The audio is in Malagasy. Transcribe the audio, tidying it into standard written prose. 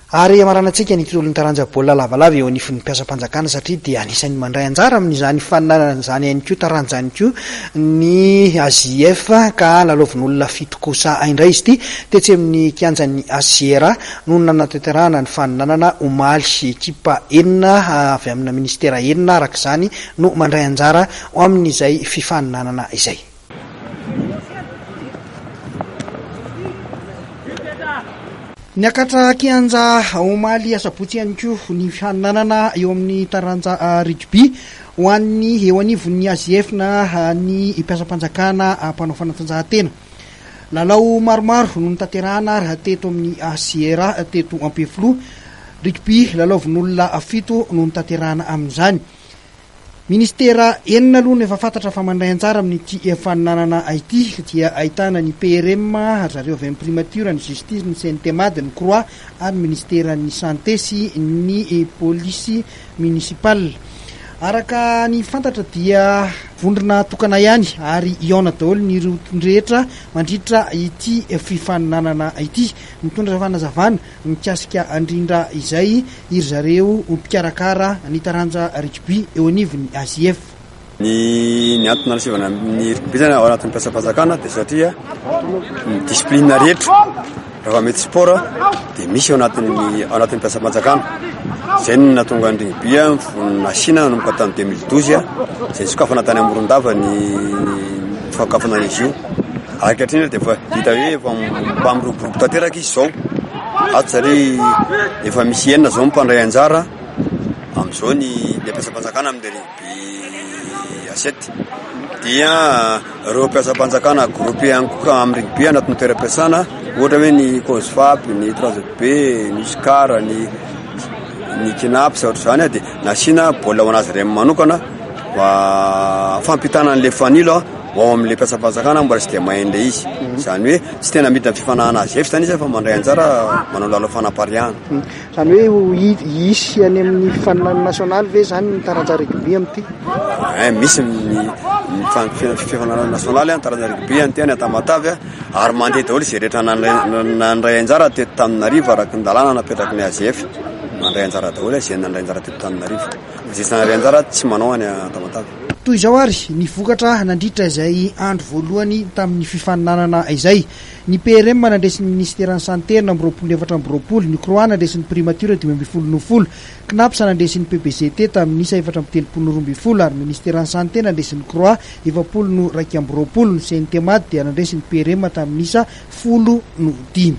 Ary amaranantsika ny tolony taranja baolina lavalava eo anifin'ny mpiasa-panjakana satria dia anisan'ny mandray anjara amin'izany faninanana izany ihany koa taranjany koa ny AJF ka lalaovin'olona fito kosa indray izy ity tetsy amin'ny kianjan'ny Asiera no nanatanterahana ny faninanana omaly ekipa enina avy amina ministera enina araka izany no mandray anjara amin'izay fifaninanana izay. Ny akatra kianja omaly asabotsy ihany koa ny fihaninanana eo amin'ny taranja rugby ho an'ny eo anivon'ny AJF na ny mpiasa-panjakana mpanao fanatanjahantena. Lalao maromaro no nitanterahana raha teto amin'ny Asiera teto Ampefloha. Rugby lalaovin'olona fito no nitanterahana amin'izany. Ministera enina aloha no efa fantatra fa mandray anjara amin'ity faninanana ity dia ahitana ny PRM, zareo avy amin'ny primature, ny justice, ny CNTMAD, ny croix ary ministera ny santé sy ny polisy municipale. Araka ny fantatra dia vondrona tokana ihany ary iona daholo ny rehetra mandritra ity fifaninanana ity. Mitondra fanazavana mikasika andrindra izay iry zareo mpikarakara ny taranja rugby eo anivon'ny AJF. Ny antony nasivana amin'ny rugby zany ao anatin'ny mpiasa-panjakana dia satria ny discipline rehetra rehefa mety sport dia misy ao anatin'ny mpiasa-panjakana. Zay no natonga ny rugby nasina nomboka tamin'ny 2012 zay sokafana tany Morondava ny fakafana izy io. Ankehitriny dia efa hita hoe efa mpamiroboroko tanteraka izy zao. Ato zary efa misy enina zao mpandray anjara amin'izao ny mpiasa-panjakana amin'ny rugby A7 dia ireo mpiasa-panjakana groupé amin'ny rugby anatin'ny toeram-piasana ohatra hoe ny COSFAP, ny 3B, ny SCAR, ny KINAP sa ohatr'izany dia nasiana baolina ho anazy iray manokana fampitana an'ilay fanilo ao amin'ilay mpiasa-panjakana mbola tsy dia mahay an'ilay izy. Izany hoe tsy tena midina fifanahana AJF zany izy fa mandray anjara manao lalao fanapariahana. Izany hoe hisy any amin'ny fifaninana nasionaly ve zany ny taranja rugby amin'ity? Misy ny fifaninana nasionaly ny taranja rugby any teny Tamatavy ary mandeha daholo izay rehetra nandray anjara teto Tananarivo araky ny dalàna napetraky ny AJF. Mandray anjara daholo izay nandray anjara teto Tananarivo. Izay tsy nandray anjara tsy manao any Tamatavy. Toy izao ary ny vokatra nandritra izay andro voalohany tamin'ny fifaninanana izay. Ny PRM nandresin'ny ministeran'ny santé 420, ny croix nandresin'ny primature 2020, CNAPS nandresin'ny PBCT tamin'ny 432 ary ministeran'ny santé nandresin'ny croix 20 ny CNTMAD dia nandresin'ny PRM tamin'ny 10.